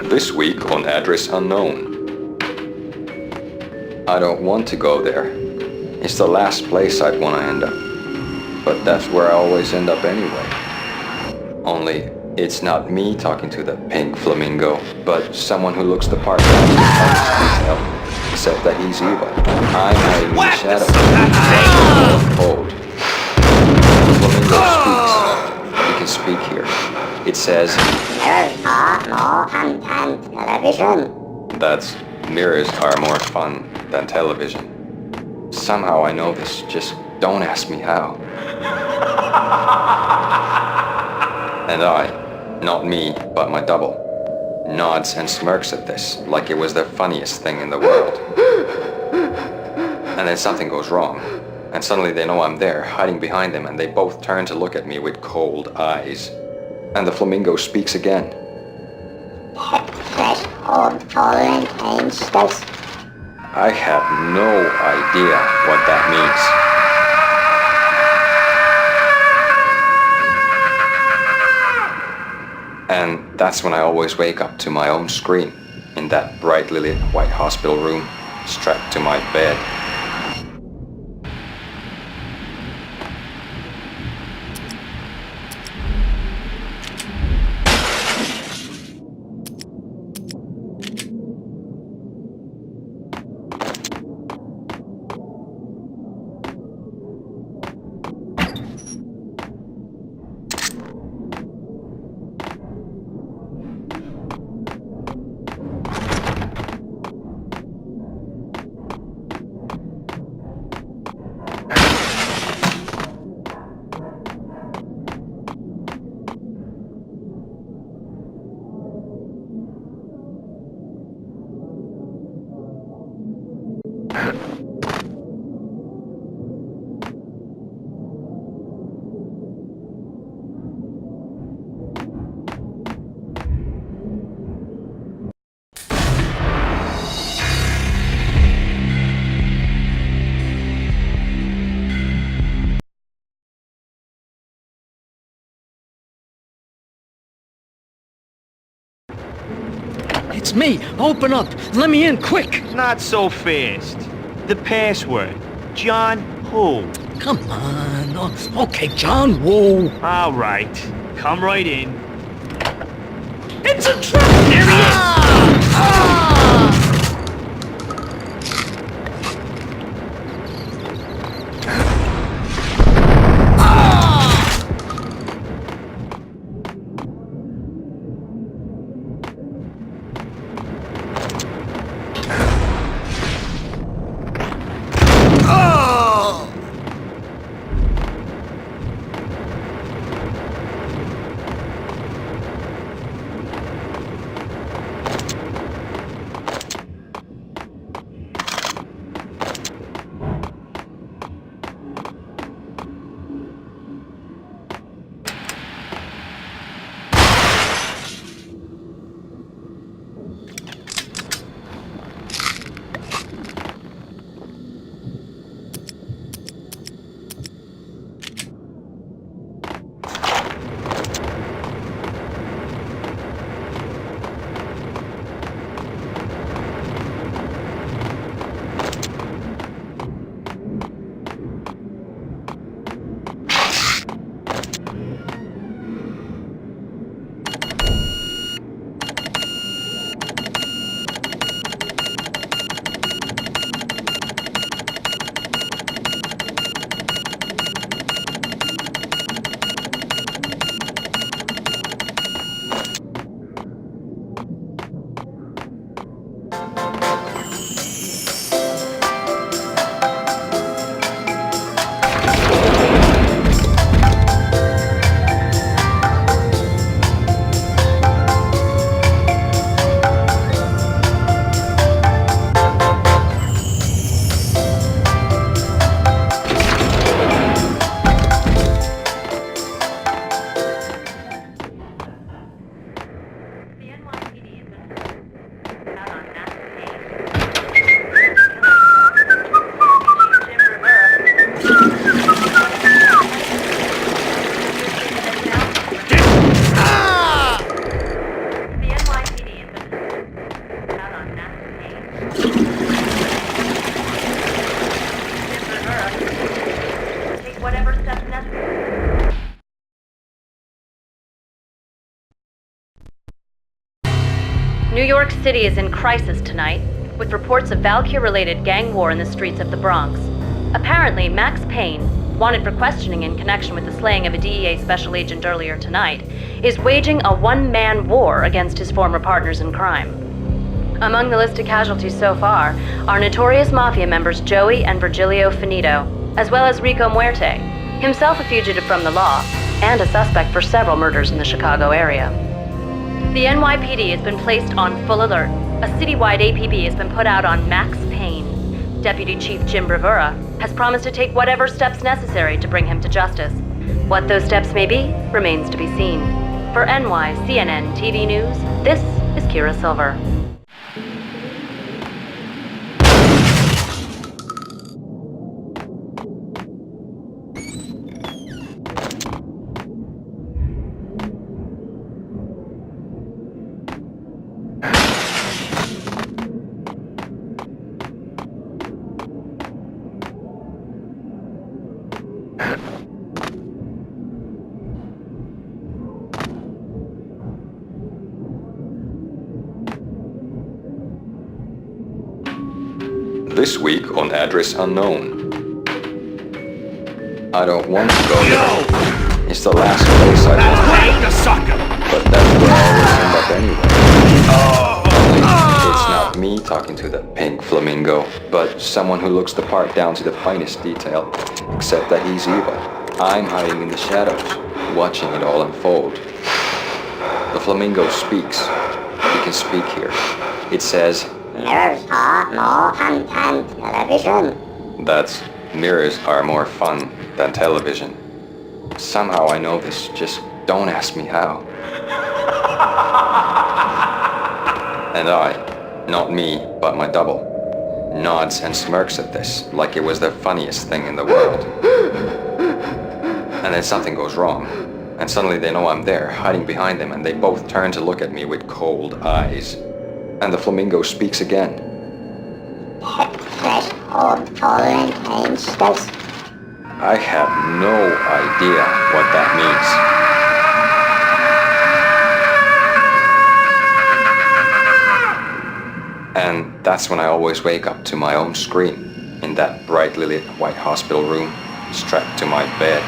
This week on Address Unknown. I don't want to go there. It's the last place I'd want to end up. But that's where I always end up anyway. Only, it's not me talking to the pink flamingo, but someone who looks the part that except that he's evil. I'm hiding in the shadow. Cold. The flamingo speaks. He can speak here. It says, "Mirrors are more fun than television." That's, mirrors are more fun than television. Somehow I know this, just don't ask me how. And I, not me, but my double, nods and smirks at this like it was the funniest thing in the world. And then something goes wrong, and suddenly they know I'm there, hiding behind them, and they both turn to look at me with cold eyes. And the flamingo speaks again. Threshold tolerant change dose. I have no idea what that means. And that's when I always wake up to my own scream in that brightly lit white hospital room, strapped to my bed. It's me! Open up! Let me in, quick! Not so fast. The password. John who? Come on. Oh, okay, John Woo. All right. Come right in. It's a trap! There he is! New York City is in crisis tonight, with reports of Valkyr-related gang war in the streets of the Bronx. Apparently, Max Payne, wanted for questioning in connection with the slaying of a DEA special agent earlier tonight, is waging a one-man war against his former partners in crime. Among the list of casualties so far are notorious mafia members Joey and Virgilio Finito, as well as Rico Muerte, himself a fugitive from the law, and a suspect for several murders in the Chicago area. The NYPD has been placed on full alert. A citywide APB has been put out on Max Payne. Deputy Chief Jim Bravura has promised to take whatever steps necessary to bring him to justice. What those steps may be remains to be seen. For NYCNN TV News, this is Kira Silver. This week on Address Unknown. I don't want to go there. It's the last place I want to go. But that's where I always end up anyway. Only it's not me talking to the pink flamingo, but someone who looks the part down to the finest detail, except that he's evil. I'm hiding in the shadows, watching it all unfold. The flamingo speaks. He can speak here. It says, Mirrors are more fun than television. that's mirrors are more fun than television. Somehow I know this, just don't ask me how. And I, not me, but my double, nods and smirks at this like it was the funniest thing in the world. And then something goes wrong, and suddenly they know I'm there, hiding behind them, and they both turn to look at me with cold eyes. And the flamingo speaks again. Hit fresh old fallen angels. I have no idea what that means. And that's when I always wake up to my own scream in that brightly lit white hospital room, strapped to my bed.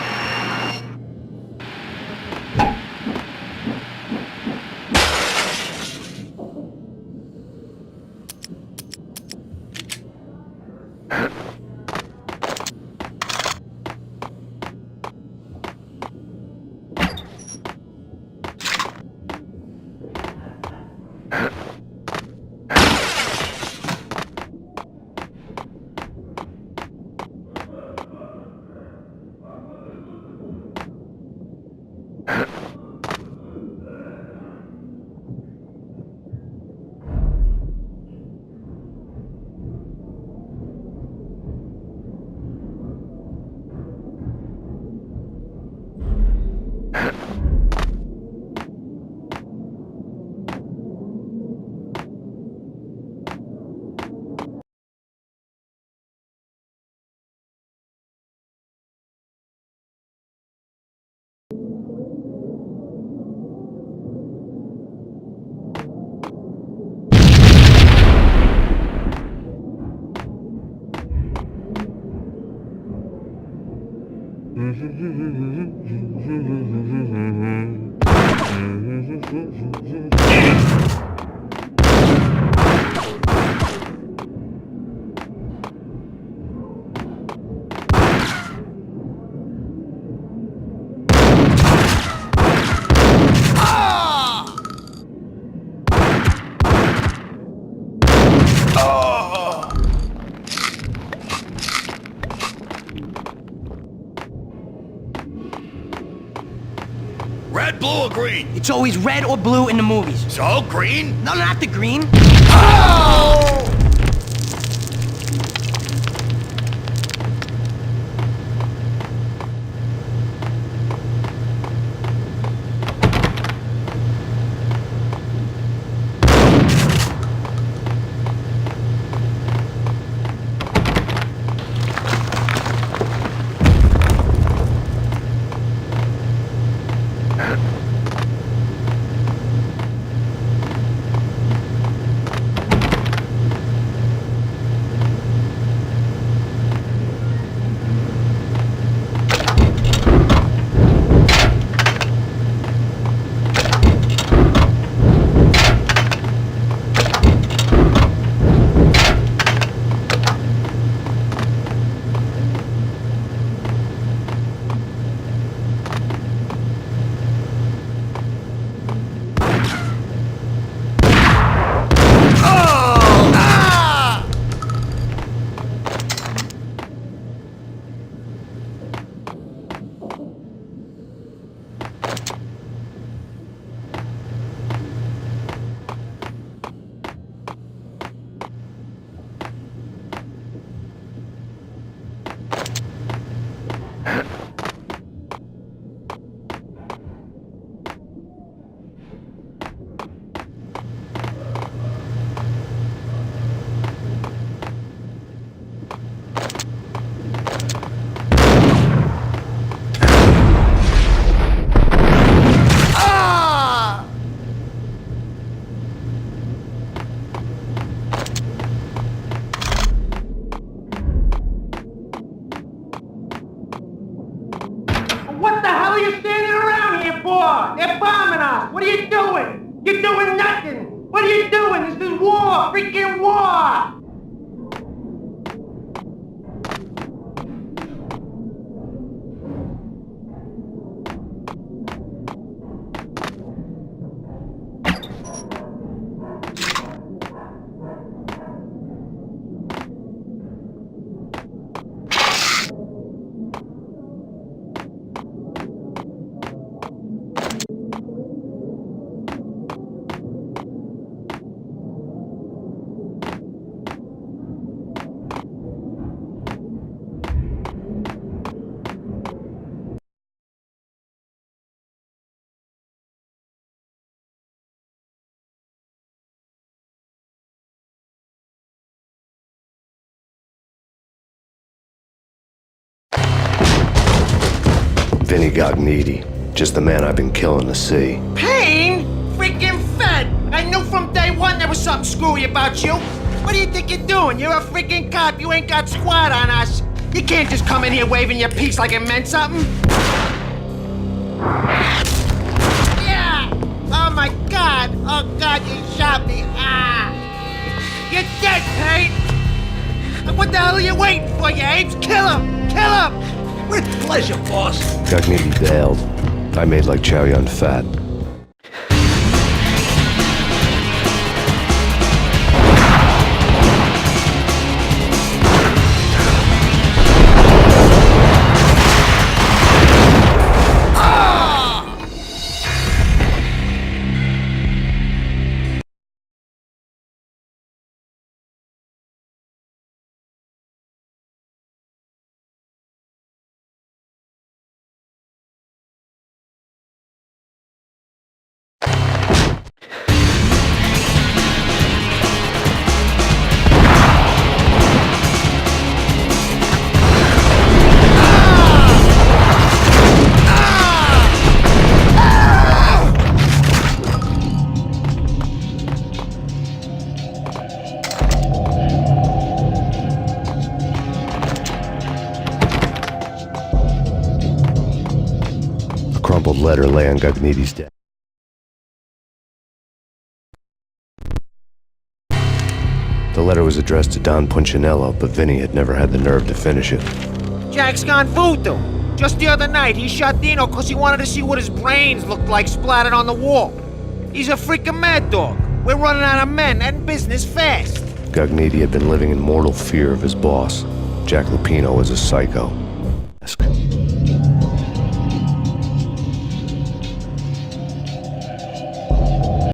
Red, blue, or green? It's always red or blue in the movies. So, green? No, not the green. Oh! Ah! What are you doing? You're doing nothing! What are you doing? This is war! Freaking war! Vinny Gognitti, just the man I've been killing to see. Payne? Freaking fed! I knew from day one there was something screwy about you. What do you think you're doing? You're a freaking cop. You ain't got squat on us. You can't just come in here waving your piece like it meant something. Yeah! Oh my God! Oh God, you shot me! Ah! You're dead, Payne! What the hell are you waiting for, you apes? Kill him! Kill him! With pleasure, boss. Gognitti bailed. I made like Chow Yun Fat. A crumpled letter lay on Gognitti's desk. The letter was addressed to Don Punchinello, but Vinny had never had the nerve to finish it. Jack's gone voodoo. Just the other night, he shot Dino because he wanted to see what his brains looked like splattered on the wall. He's a freaking mad dog. We're running out of men and business fast. Gognitti had been living in mortal fear of his boss. Jack Lupino was a psycho.